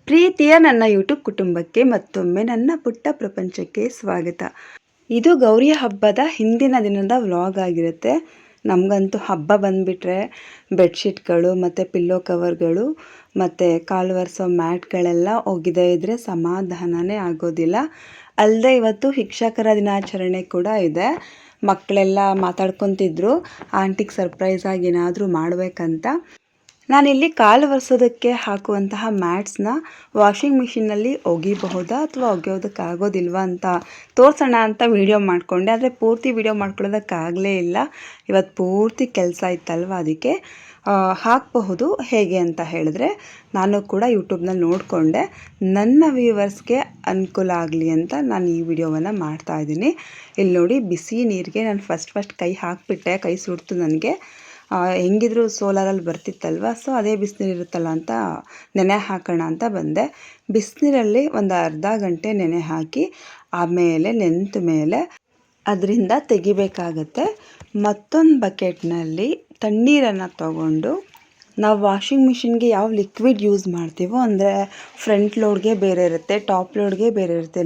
ಪ್ರೀತಿಯ ನನ್ನ ಯೂಟ್ಯೂಬ್ ಕುಟುಂಬಕ್ಕೆ ಮತ್ತೊಮ್ಮೆ ನನ್ನ ಪುಟ್ಟ ಪ್ರಪಂಚಕ್ಕೆ ಸ್ವಾಗತ. ಇದು ಗೌರಿ ಹಬ್ಬದ ಹಿಂದಿನ ದಿನದ ವ್ಲಾಗ್ ಆಗಿರುತ್ತೆ. ನಮಗಂತೂ ಹಬ್ಬ ಬಂದುಬಿಟ್ರೆ ಬೆಡ್ಶೀಟ್ಗಳು ಮತ್ತು ಪಿಲ್ಲೋ ಕವರ್ಗಳು ಮತ್ತು ಕಾಲು ಒರೆಸೋ ಮ್ಯಾಟ್ಗಳೆಲ್ಲ ಒಗೆದೇ ಇದ್ದರೆ ಸಮಾಧಾನನೇ ಆಗೋದಿಲ್ಲ. ಅಲ್ಲದೆ ಇವತ್ತು ಶಿಕ್ಷಕರ ದಿನಾಚರಣೆ ಕೂಡ ಇದೆ. ಮಕ್ಕಳೆಲ್ಲ ಮಾತಾಡ್ಕೊತಿದ್ರು ಆಂಟಿಗೆ ಸರ್ಪ್ರೈಸ್ ಆಗಿ ಏನಾದರೂ ಮಾಡಬೇಕಂತ. ನಾನಿಲ್ಲಿ ಕಾಲು ಒರೆಸೋದಕ್ಕೆ ಹಾಕುವಂತಹ ಮ್ಯಾಟ್ಸ್ನ ವಾಷಿಂಗ್ ಮಿಷಿನಲ್ಲಿ ಒಗಿಬಹುದಾ ಅಥವಾ ಒಗೆಯೋದಕ್ಕಾಗೋದಿಲ್ವಾ ಅಂತ ತೋರಿಸೋಣ ಅಂತ ವಿಡಿಯೋ ಮಾಡಿಕೊಂಡೆ. ಆದರೆ ಪೂರ್ತಿ ವಿಡಿಯೋ ಮಾಡ್ಕೊಳ್ಳೋದಕ್ಕಾಗಲೇ ಇಲ್ಲ. ಇವತ್ತು ಪೂರ್ತಿ ಕೆಲಸ ಇತ್ತಲ್ವ, ಅದಕ್ಕೆ ಹಾಕಬಹುದು ಹೇಗೆ ಅಂತ ಹೇಳಿದ್ರೆ ನಾನು ಕೂಡ ಯೂಟ್ಯೂಬ್ನಲ್ಲಿ ನೋಡಿಕೊಂಡೆ. ನನ್ನ ವ್ಯೂವರ್ಸ್ಗೆ ಅನುಕೂಲ ಆಗಲಿ ಅಂತ ನಾನು ಈ ವಿಡಿಯೋವನ್ನು ಮಾಡ್ತಾಯಿದ್ದೀನಿ. ಇಲ್ಲಿ ನೋಡಿ, ಬಿಸಿ ನೀರಿಗೆ ನಾನು ಫಸ್ಟ್ ಕೈ ಹಾಕಿಬಿಟ್ಟೆ. ಕೈ ಸುಡ್ತು ನನಗೆ. ಹೆಂಗಿದ್ರು ಸೋಲಾರಲ್ಲಿ ಬರ್ತಿತ್ತಲ್ವ, ಸೊ ಅದೇ ಬಿಸಿನೀರು ಇರುತ್ತಲ್ಲ ಅಂತ ನೆನೆ ಹಾಕೋಣ ಅಂತ ಬಂದೆ. ಬಿಸಿನೀರಲ್ಲಿ ಒಂದು ಅರ್ಧ ಗಂಟೆ ನೆನೆ ಹಾಕಿ ಆಮೇಲೆ ನೆಂತ ಮೇಲೆ ಅದರಿಂದ ತೆಗಿಬೇಕಾಗತ್ತೆ. ಮತ್ತೊಂದು ಬಕೆಟ್ನಲ್ಲಿ ತಣ್ಣೀರನ್ನು ತಗೊಂಡು ನಾವು ವಾಷಿಂಗ್ ಮಿಷಿನ್ಗೆ ಯಾವ ಲಿಕ್ವಿಡ್ ಯೂಸ್ ಮಾಡ್ತೀವೋ, ಅಂದರೆ ಫ್ರಂಟ್ ಲೋಡ್ಗೆ ಬೇರೆ ಇರುತ್ತೆ, ಟಾಪ್ ಲೋಡ್ಗೆ ಬೇರೆ ಇರುತ್ತೆ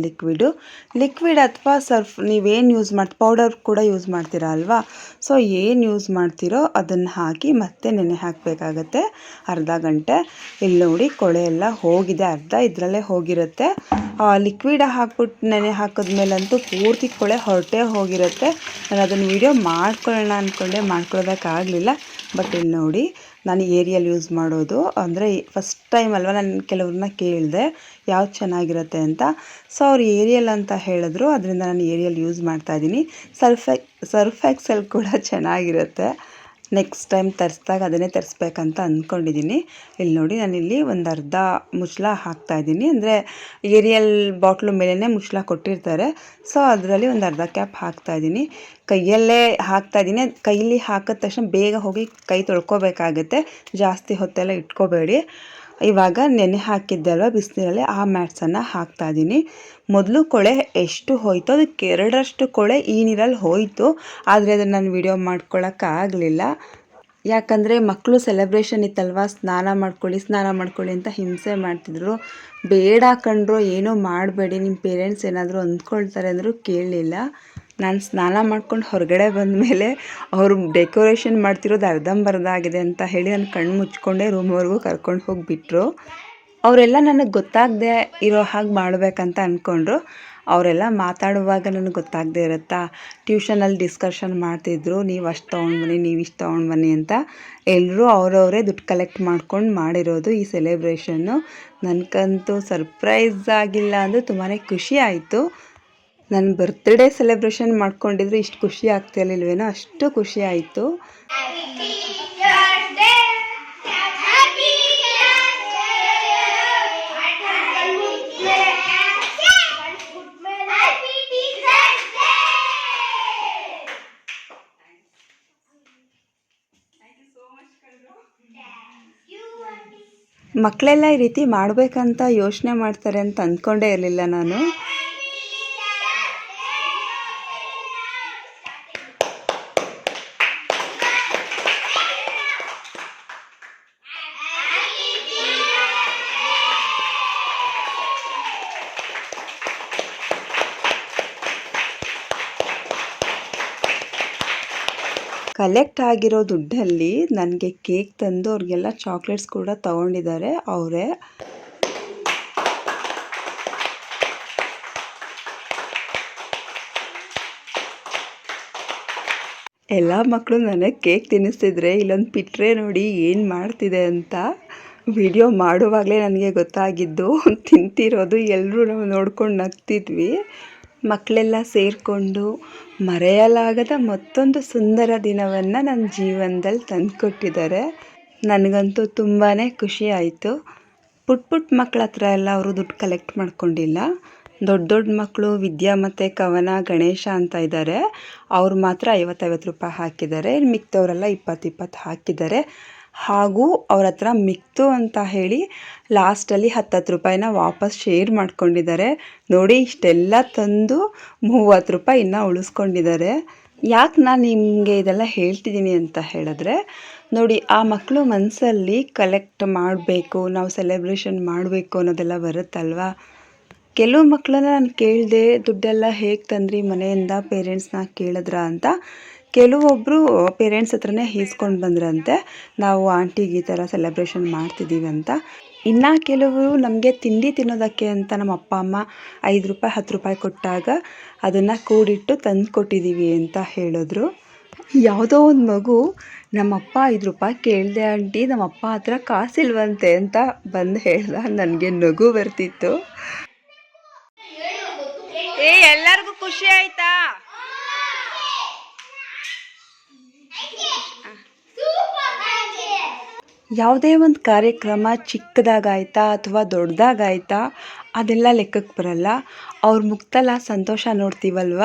ಲಿಕ್ವಿಡ್ ಅಥವಾ ಸರ್ಫ್ ನೀವೇನು ಯೂಸ್ ಪೌಡರ್ ಕೂಡ ಯೂಸ್ ಮಾಡ್ತೀರಾ ಅಲ್ವಾ. ಸೊ ಏನು ಯೂಸ್ ಮಾಡ್ತೀರೋ ಅದನ್ನು ಹಾಕಿ ಮತ್ತೆ ನೆನೆ ಹಾಕಬೇಕಾಗತ್ತೆ ಅರ್ಧ ಗಂಟೆ. ಇಲ್ಲಿ ನೋಡಿ, ಕೊಳೆ ಎಲ್ಲ ಹೋಗಿದೆ, ಅರ್ಧ ಇದರಲ್ಲೇ ಹೋಗಿರುತ್ತೆ. ಲಿಕ್ವಿಡ್ ಹಾಕ್ಬಿಟ್ಟು ನೆನೆ ಹಾಕಿದ್ಮೇಲಂತೂ ಪೂರ್ತಿ ಕೊಳೆ ಹೊರಟೇ ಹೋಗಿರುತ್ತೆ. ನಾನು ಅದನ್ನು ವಿಡಿಯೋ ಮಾಡ್ಕೊಳ್ಳೋಣ ಅಂದ್ಕೊಂಡೆ, ಮಾಡ್ಕೊಳ್ಳೋದಕ್ಕಾಗಲಿಲ್ಲ. ಬಟ್ ಇಲ್ಲಿ ನೋಡಿ, ನಾನು ಏರಿಯಲ್ ಯೂಸ್ ಮಾಡೋದು, ಅಂದರೆ ಫಸ್ಟ್ ಟೈಮ್ ಅಲ್ವ, ನಾನು ಕೆಲವ್ರನ್ನ ಕೇಳಿದೆ ಯಾವ್ದು ಚೆನ್ನಾಗಿರುತ್ತೆ ಅಂತ. ಸೊ ಅವ್ರು ಏರಿಯಲ್ ಅಂತ ಹೇಳಿದ್ರು, ಅದರಿಂದ ನಾನು ಏರಿಯಲ್ ಯೂಸ್ ಮಾಡ್ತಾಯಿದ್ದೀನಿ. ಸರ್ಫ್ ಎಕ್ಸೆಲ್ ಕೂಡ ಚೆನ್ನಾಗಿರುತ್ತೆ. ನೆಕ್ಸ್ಟ್ ಟೈಮ್ ತರಿಸ್ದಾಗ ಅದನ್ನೇ ತರಿಸ್ಬೇಕಂತ ಅಂದ್ಕೊಂಡಿದ್ದೀನಿ. ಇಲ್ಲಿ ನೋಡಿ, ನಾನಿಲ್ಲಿ ಒಂದು ಅರ್ಧ ಮುಚ್ಚಳ ಹಾಕ್ತಾಯಿದ್ದೀನಿ. ಅಂದರೆ ಏರಿಯಲ್ ಬಾಟ್ಲು ಮೇಲೇ ಮುಚ್ಚಳ ಕೊಟ್ಟಿರ್ತಾರೆ, ಸೊ ಅದರಲ್ಲಿ ಒಂದು ಅರ್ಧ ಕ್ಯಾಪ್ ಹಾಕ್ತಾಯಿದ್ದೀನಿ. ಕೈಯಲ್ಲೇ ಹಾಕ್ತಾಯಿದ್ದೀನಿ. ಕೈಲಿ ಹಾಕಿದ ತಕ್ಷಣ ಬೇಗ ಹೋಗಿ ಕೈ ತೊಳ್ಕೊಬೇಕಾಗತ್ತೆ, ಜಾಸ್ತಿ ಹೊತ್ತೆಲ್ಲ ಇಟ್ಕೋಬೇಡಿ. ಇವಾಗ ನೆನೆ ಹಾಕಿದ್ದೆ ಅಲ್ವ ಬಿಸಿನೀರಲ್ಲಿ, ಆ ಮ್ಯಾಟ್ಸನ್ನು ಹಾಕ್ತಾಯಿದ್ದೀನಿ. ಮೊದಲು ಕೊಳೆ ಎಷ್ಟು ಹೋಯಿತು ಅದಕ್ಕೆ 2ರಷ್ಟು ಕೊಳೆ ಈ ನೀರಲ್ಲಿ ಹೋಯಿತು. ಆದರೆ ಅದನ್ನು ನಾನು ವಿಡಿಯೋ ಮಾಡ್ಕೊಳ್ಳೋಕ್ಕಾಗಲಿಲ್ಲ. ಯಾಕಂದರೆ ಮಕ್ಕಳು ಸೆಲೆಬ್ರೇಷನ್ ಇತ್ತಲ್ವ, ಸ್ನಾನ ಮಾಡ್ಕೊಳ್ಳಿ ಅಂತ ಹಿಂಸೆ ಮಾಡ್ತಿದ್ರು. ಬೇಡ ಕಣ್ರೋ, ಏನೂ ಮಾಡಬೇಡಿ, ನಿಮ್ಮ ಪೇರೆಂಟ್ಸ್ ಏನಾದರೂ ಅಂದ್ಕೊಳ್ತಾರೆ ಅಂದರೂ ಕೇಳಲಿಲ್ಲ. ನಾನು ಸ್ನಾನ ಮಾಡ್ಕೊಂಡು ಹೊರಗಡೆ ಬಂದಮೇಲೆ ಅವರು ಡೆಕೋರೇಷನ್ ಮಾಡ್ತಿರೋದು ಅರ್ಧಂಬರ್ಧ ಆಗಿದೆ ಅಂತ ಹೇಳಿ ನಾನು ಕಣ್ಣು ಮುಚ್ಕೊಂಡೇ ರೂಮ್ವರೆಗೂ ಕರ್ಕೊಂಡು ಹೋಗಿಬಿಟ್ರು. ಅವರೆಲ್ಲ ನನಗೆ ಗೊತ್ತಾಗದೆ ಇರೋ ಹಾಗೆ ಮಾಡಬೇಕಂತ ಅಂದ್ಕೊಂಡ್ರು. ಅವರೆಲ್ಲ ಮಾತಾಡುವಾಗ ನನಗೆ ಗೊತ್ತಾಗದೇ ಇರುತ್ತಾ, ಟ್ಯೂಷನಲ್ಲಿ ಡಿಸ್ಕಷನ್ ಮಾಡ್ತಿದ್ರು, ನೀವು ಅಷ್ಟು ತೊಗೊಂಡು ಬನ್ನಿ, ನೀವು ಇಷ್ಟು ತೊಗೊಂಡು ಬನ್ನಿ ಅಂತ. ಎಲ್ಲರೂ ಅವರವರೇ ದುಡ್ಡು ಕಲೆಕ್ಟ್ ಮಾಡ್ಕೊಂಡು ಮಾಡಿರೋದು ಈ ಸೆಲೆಬ್ರೇಷನ್ನು. ನನಗಂತೂ ಸರ್ಪ್ರೈಸ್ ಆಗಿಲ್ಲ ಅಂದರೆ ತುಂಬಾ ಖುಷಿ ಆಯಿತು. ನನ್ನ ಬರ್ತ್ಡೇ ಸೆಲೆಬ್ರೇಷನ್ ಮಾಡ್ಕೊಂಡಿದ್ರೆ ಇಷ್ಟು ಖುಷಿ ಆಗ್ತಿರ್ಲಿಲ್ವೇನೋ, ಅಷ್ಟು ಖುಷಿ ಆಯಿತು. ಮಕ್ಕಳೆಲ್ಲ ಈ ರೀತಿ ಮಾಡಬೇಕಂತ ಯೋಚನೆ ಮಾಡ್ತಾರೆ ಅಂತ ಅಂದ್ಕೊಂಡೇ ಇರಲಿಲ್ಲ ನಾನು. ಕಲೆಕ್ಟ್ ಆಗಿರೋ ದುಡ್ಡಲ್ಲಿ ನನಗೆ ಕೇಕ್ ತಂದು ಅವ್ರಿಗೆಲ್ಲ ಚಾಕ್ಲೇಟ್ಸ್ ಕೂಡ ತಗೊಂಡಿದ್ದಾರೆ ಅವರೇ. ಎಲ್ಲ ಮಕ್ಕಳು ನನಗೆ ಕೇಕ್ ತಿನ್ನಿಸ್ತಿದ್ರೆ, ಇಲ್ಲೊಂದು ಪಿಟ್ರೆ ನೋಡಿ ಏನು ಮಾಡ್ತಿದೆ ಅಂತ. ವಿಡಿಯೋ ಮಾಡುವಾಗಲೇ ನನಗೆ ಗೊತ್ತಾಗಿದ್ದು, ತಿಂತಿರೋದು ಎಲ್ಲರೂ ನಾವು ನೋಡ್ಕೊಂಡು ನಗ್ತಿದ್ವಿ. ಮಕ್ಕಳೆಲ್ಲ ಸೇರಿಕೊಂಡು ಮರೆಯಲಾಗದ ಮತ್ತೊಂದು ಸುಂದರ ದಿನವನ್ನು ನನ್ನ ಜೀವನದಲ್ಲಿ ತಂದುಕೊಟ್ಟಿದ್ದಾರೆ. ನನಗಂತೂ ತುಂಬಾ ಖುಷಿ ಆಯಿತು. ಪುಟ್ಟ ಮಕ್ಕಳ ಹತ್ರ ಎಲ್ಲ ಅವರು ದುಡ್ಡು ಕಲೆಕ್ಟ್ ಮಾಡ್ಕೊಂಡಿಲ್ಲ. ದೊಡ್ಡ ಮಕ್ಕಳು ವಿದ್ಯಾ ಮತ್ತು ಕವನ, ಗಣೇಶ ಅಂತ ಇದ್ದಾರೆ. ಅವ್ರು ಮಾತ್ರ 50 ರೂಪಾಯಿ ಹಾಕಿದ್ದಾರೆ. ಮಿಕ್ತವರೆಲ್ಲ 20 ಹಾಕಿದ್ದಾರೆ. ಹಾಗೂ ಅವ್ರ ಹತ್ರ ಮಿಕ್ತು ಅಂತ ಹೇಳಿ ಲಾಸ್ಟಲ್ಲಿ 10 ರೂಪಾಯಿನ ವಾಪಸ್ ಶೇರ್ ಮಾಡ್ಕೊಂಡಿದ್ದಾರೆ. ನೋಡಿ, ಇಷ್ಟೆಲ್ಲ ತಂದು 30 ರೂಪಾಯಿ ಇನ್ನೂ ಉಳಿಸ್ಕೊಂಡಿದ್ದಾರೆ. ಯಾಕೆ ನಾನು ನಿಮಗೆ ಇದೆಲ್ಲ ಹೇಳ್ತಿದ್ದೀನಿ ಅಂತ ಹೇಳಿದ್ರೆ, ನೋಡಿ ಆ ಮಕ್ಕಳು ಮನಸ್ಸಲ್ಲಿ ಕಲೆಕ್ಟ್ ಮಾಡಬೇಕು, ನಾವು ಸೆಲೆಬ್ರೇಷನ್ ಮಾಡಬೇಕು ಅನ್ನೋದೆಲ್ಲ ಬರುತ್ತಲ್ವಾ. ಕೆಲವು ಮಕ್ಕಳನ್ನ ನಾನು ಕೇಳಿದೆ, ದುಡ್ಡೆಲ್ಲ ಹೇಗೆ ತಂದ್ರಿ ಮನೆಯಿಂದ ಪೇರೆಂಟ್ಸ್ನ ಕೇಳಿದ್ರಾ ಅಂತ. ಕೆಲವೊಬ್ಬರು ಪೇರೆಂಟ್ಸ್ ಹತ್ರನೇ ಈಸ್ಕೊಂಡು ಬಂದ್ರಂತೆ, ನಾವು ಆಂಟಿಗೆ ಈ ಥರ ಸೆಲೆಬ್ರೇಷನ್ ಮಾಡ್ತಿದ್ದೀವಿ ಅಂತ. ಇನ್ನು ಕೆಲವರು ನಮಗೆ ತಿಂಡಿ ತಿನ್ನೋದಕ್ಕೆ ಅಂತ ನಮ್ಮ ಅಪ್ಪ ಅಮ್ಮ ₹5 ₹10 ಕೊಟ್ಟಾಗ ಅದನ್ನು ಕೂಡಿಟ್ಟು ತಂದು ಕೊಟ್ಟಿದ್ದೀವಿ ಅಂತ ಹೇಳಿದ್ರು. ಯಾವುದೋ ಒಂದು ಮಗು, ನಮ್ಮಪ್ಪ ₹5 ಕೇಳಿದೆ ಆಂಟಿ, ನಮ್ಮಪ್ಪ ಹತ್ರ ಕಾಸಿಲ್ವಂತೆ ಅಂತ ಬಂದು ಹೇಳ್ದ. ನನಗೆ ನಗು ಬರ್ತಿತ್ತು. ಎಲ್ಲರಿಗೂ ಖುಷಿ ಆಯ್ತಾ? ಯಾವುದೇ ಒಂದು ಕಾರ್ಯಕ್ರಮ ಚಿಕ್ಕದಾಗಾಯ್ತಾ ಅಥವಾ ದೊಡ್ಡದಾಗಾಯ್ತಾ ಅದೆಲ್ಲ ಲೆಕ್ಕಕ್ಕೆ ಬರಲ್ಲ. ಅವ್ರ ಮುಖದಲ್ಲಿ ಆ ಸಂತೋಷ ನೋಡ್ತೀವಲ್ವ,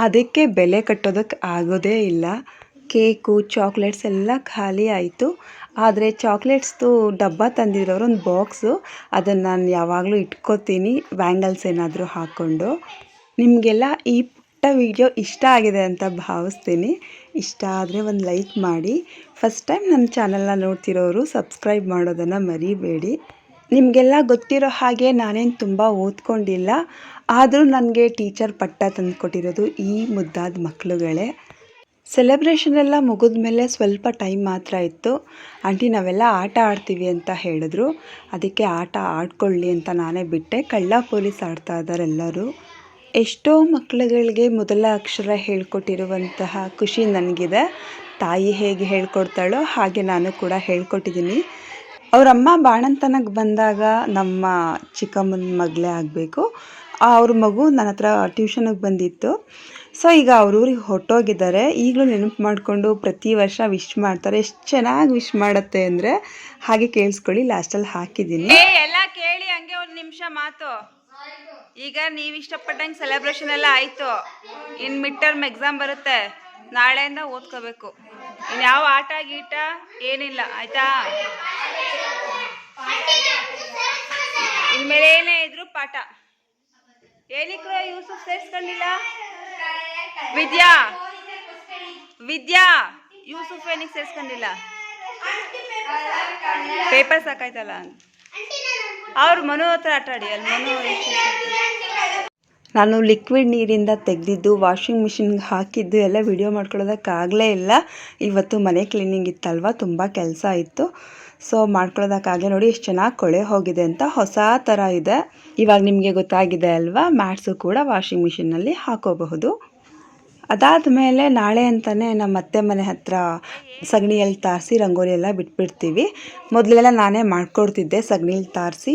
ಅದಕ್ಕೆ ಬೆಲೆ ಕಟ್ಟೋದಕ್ಕೆ ಆಗೋದೇ ಇಲ್ಲ. ಕೇಕು ಚಾಕ್ಲೇಟ್ಸ್ ಎಲ್ಲ ಖಾಲಿ ಆಯಿತು. ಆದರೆ ಚಾಕ್ಲೇಟ್ಸ್ದು ಡಬ್ಬ ತಂದಿರೋರು ಒಂದು ಬಾಕ್ಸು, ಅದನ್ನು ನಾನು ಯಾವಾಗಲೂ ಇಟ್ಕೋತೀನಿ ಬ್ಯಾಂಗಲ್ಸ್ ಏನಾದರೂ ಹಾಕ್ಕೊಂಡು. ನಿಮಗೆಲ್ಲ ಈ ಪುಟ್ಟ ವಿಡಿಯೋ ಇಷ್ಟ ಆಗಿದೆ ಅಂತ ಭಾವಿಸ್ತೀನಿ. ಇಷ್ಟ ಆದರೆ ಒಂದು ಲೈಕ್ ಮಾಡಿ. ಫಸ್ಟ್ ಟೈಮ್ ನನ್ನ ಚಾನಲ್ನ ನೋಡ್ತಿರೋರು ಸಬ್ಸ್ಕ್ರೈಬ್ ಮಾಡೋದನ್ನು ಮರಿಬೇಡಿ. ನಿಮಗೆಲ್ಲ ಗೊತ್ತಿರೋ ಹಾಗೆ ನಾನೇನು ತುಂಬ ಓದ್ಕೊಂಡಿಲ್ಲ, ಆದರೂ ನನಗೆ ಟೀಚರ್ ಪಟ್ಟ ತಂದುಕೊಟ್ಟಿರೋದು ಈ ಮುದ್ದಾದ ಮಕ್ಕಳುಗಳೇ. ಸೆಲೆಬ್ರೇಷನ್ ಎಲ್ಲ ಮುಗಿದ ಮೇಲೆ ಸ್ವಲ್ಪ ಟೈಮ್ ಮಾತ್ರ ಇತ್ತು. ಆಂಟಿ ನಾವೆಲ್ಲ ಆಟ ಆಡ್ತೀವಿ ಅಂತ ಹೇಳಿದ್ರು. ಅದಕ್ಕೆ ಆಟ ಆಡ್ಕೊಳ್ಳಿ ಅಂತ ನಾನೇ ಬಿಟ್ಟೆ. ಕಳ್ಳ ಪೊಲೀಸ್ ಆಡ್ತಾ ಇದ್ದಾರೆ ಎಲ್ಲರೂ. ಎಷ್ಟೋ ಮಕ್ಕಳುಗಳಿಗೆ ಮೊದಲ ಅಕ್ಷರ ಹೇಳ್ಕೊಟ್ಟಿರುವಂತಹ ಖುಷಿ ನನಗಿದೆ. ತಾಯಿ ಹೇಗೆ ಹೇಳ್ಕೊಡ್ತಾಳೋ ಹಾಗೆ ನಾನು ಕೂಡ ಹೇಳ್ಕೊಟ್ಟಿದ್ದೀನಿ. ಅವರಮ್ಮ ಬಾಣಂತನಕ್ಕೆ ಬಂದಾಗ ನಮ್ಮ ಚಿಕ್ಕಮ್ಮನ ಮಗಳೇ ಆಗಬೇಕು. ಅವ್ರ ಮಗು ನನ್ನ ಹತ್ರ ಟ್ಯೂಷನಿಗೆ ಬಂದಿತ್ತು. ಸೊ ಈಗ ಅವ್ರ ಊರಿಗೆ ಹೊರಟೋಗಿದ್ದಾರೆ. ಈಗಲೂ ನೆನಪು ಮಾಡಿಕೊಂಡು ಪ್ರತಿ ವರ್ಷ ವಿಶ್ ಮಾಡ್ತಾರೆ. ಎಷ್ಟು ಚೆನ್ನಾಗಿ ವಿಶ್ ಮಾಡುತ್ತೆ ಅಂದರೆ, ಹಾಗೆ ಕೇಳಿಸ್ಕೊಳ್ಳಿ, ಲಾಸ್ಟಲ್ಲಿ ಹಾಕಿದ್ದೀನಿ. ಎಲ್ಲ ಕೇಳಿ ಹಂಗೆ ಒಂದು ನಿಮಿಷ ಮಾತು. ಈಗ ನೀವು ಇಷ್ಟಪಟ್ಟಂಗೆ ಸೆಲೆಬ್ರೇಷನ್ ಎಲ್ಲ ಆಯಿತು. ಇನ್ನು ಮಿಡ್ ಟರ್ಮ್ ಎಕ್ಸಾಮ್ ಬರುತ್ತೆ, ನಾಳೆಯಿಂದ ಓದ್ಕೋಬೇಕು. ಇನ್ನು ಯಾವ ಆಟ ಗೀಟ ಏನಿಲ್ಲ, ಆಯಿತಾ? ಇನ್ಮೇಲೆ ಏನೇ ಇದ್ರು ಪಾಠ. ಏನಿಕ್ರು ಯೂಸುಫ್ ಸೇರಿಸ್ಕೊಂಡಿಲ್ಲ? ವಿದ್ಯಾ ಯೂಸುಫ್ ಏನಿಗೆ ಸೇರಿಸ್ಕೊಂಡಿಲ್ಲ? ಪೇಪರ್ ಸಾಕಾಯ್ತಲ್ಲ. ಅವ್ರು ಮನು ಹತ್ರ ಆಟ ಆಡಿ. ಅಲ್ಲಿ ಮನು ನಾನು ಲಿಕ್ವಿಡ್ ನೀರಿಂದ ತೆಗೆದಿದ್ದು ವಾಷಿಂಗ್ ಮಿಷಿನ್ಗೆ ಹಾಕಿದ್ದು ಎಲ್ಲ ವಿಡಿಯೋ ಮಾಡ್ಕೊಳ್ಳೋದಕ್ಕಾಗಲೇ ಇಲ್ಲ. ಇವತ್ತು ಮನೆ ಕ್ಲೀನಿಂಗ್ ಇತ್ತಲ್ವ, ತುಂಬ ಕೆಲಸ ಇತ್ತು. ಸೊ ಮಾಡ್ಕೊಳ್ಳೋದಕ್ಕಾಗಲೇ. ನೋಡಿ ಎಷ್ಟು ಚೆನ್ನಾಗಿ ಕೊಳೆ ಹೋಗಿದೆ ಅಂತ, ಹೊಸ ಥರ ಇದೆ. ಇವಾಗ ನಿಮಗೆ ಗೊತ್ತಾಗಿದೆ ಅಲ್ವಾ, ಮ್ಯಾಟ್ಸು ಕೂಡ ವಾಷಿಂಗ್ ಮಿಷಿನ್ನಲ್ಲಿ ಹಾಕೋಬಹುದು. ಅದಾದ ಮೇಲೆ ನಾಳೆ ಅಂತಲೇ ನಮ್ಮ ಅತ್ತೆ ಮನೆ ಹತ್ರ ಸಗಣಿಯಲ್ಲಿ ತಾರಿಸಿ ರಂಗೋಲಿ ಎಲ್ಲ ಬಿಟ್ಬಿಡ್ತೀವಿ. ಮೊದಲೆಲ್ಲ ನಾನೇ ಮಾಡ್ಕೊಡ್ತಿದ್ದೆ, ಸಗಣಿಲಿ ತಾರಿಸಿ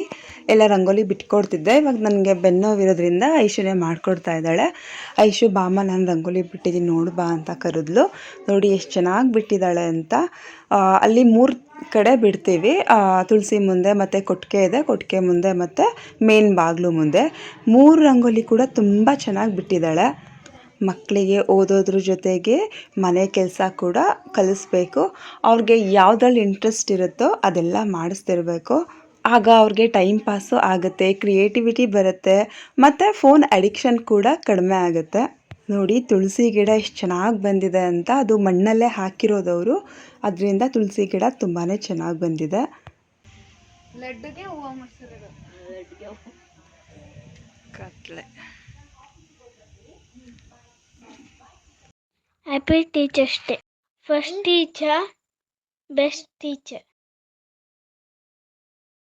ಎಲ್ಲ ರಂಗೋಲಿ ಬಿಟ್ಕೊಡ್ತಿದ್ದೆ. ಇವಾಗ ನನಗೆ ಬೆನ್ನೋವಿರೋದ್ರಿಂದ ಐಶುನೇ ಮಾಡಿಕೊಡ್ತಾ ಇದ್ದಾಳೆ. ಐಶು ಬಾಮ್ಮ ನಾನು ರಂಗೋಲಿ ಬಿಟ್ಟಿದ್ದೀನಿ ನೋಡು ಬಾ ಅಂತ ಕರೆದ್ಲು. ನೋಡಿ ಎಷ್ಟು ಚೆನ್ನಾಗಿ ಬಿಟ್ಟಿದ್ದಾಳೆ ಅಂತ. ಅಲ್ಲಿ 3 ಕಡೆ ಬಿಡ್ತೀವಿ. ತುಳಸಿ ಮುಂದೆ ಮತ್ತು ಕೊಟ್ಟಿಗೆ ಇದೆ, ಕೊಟ್ಟಿಗೆ ಮುಂದೆ ಮತ್ತು ಮೇನ್ ಬಾಗಿಲು ಮುಂದೆ 3 ರಂಗೋಲಿ ಕೂಡ ತುಂಬ ಚೆನ್ನಾಗಿ ಬಿಟ್ಟಿದ್ದಾಳೆ. ಮಕ್ಕಳಿಗೆ ಓದೋದ್ರ ಜೊತೆಗೆ ಮನೆ ಕೆಲಸ ಕೂಡ ಕಲಿಸ್ಬೇಕು. ಅವ್ರಿಗೆ ಯಾವುದ್ರಲ್ಲಿ ಇಂಟ್ರೆಸ್ಟ್ ಇರುತ್ತೋ ಅದೆಲ್ಲ ಮಾಡಿಸ್ತಿರ್ಬೇಕು. ಆಗ ಅವ್ರಿಗೆ ಟೈಮ್ ಪಾಸು ಆಗುತ್ತೆ, ಕ್ರಿಯೇಟಿವಿಟಿ ಬರುತ್ತೆ, ಮತ್ತು ಫೋನ್ ಅಡಿಕ್ಷನ್ ಕೂಡ ಕಡಿಮೆ ಆಗುತ್ತೆ. ನೋಡಿ ತುಳಸಿ ಗಿಡ ಎಷ್ಟು ಚೆನ್ನಾಗಿ ಬಂದಿದೆ ಅಂತ. ಅದು ಮಣ್ಣಲ್ಲೇ ಹಾಕಿರೋದವರು, ಅದರಿಂದ ತುಳಸಿ ಗಿಡ ತುಂಬಾ ಚೆನ್ನಾಗಿ ಬಂದಿದೆ. ಲಡ್ಡುಗೆ ಹೂವು ಮಾಡಿಸಿರೋದು. ಕತ್ಲೆ. Happy Teacher's Day. First teacher, best teacher.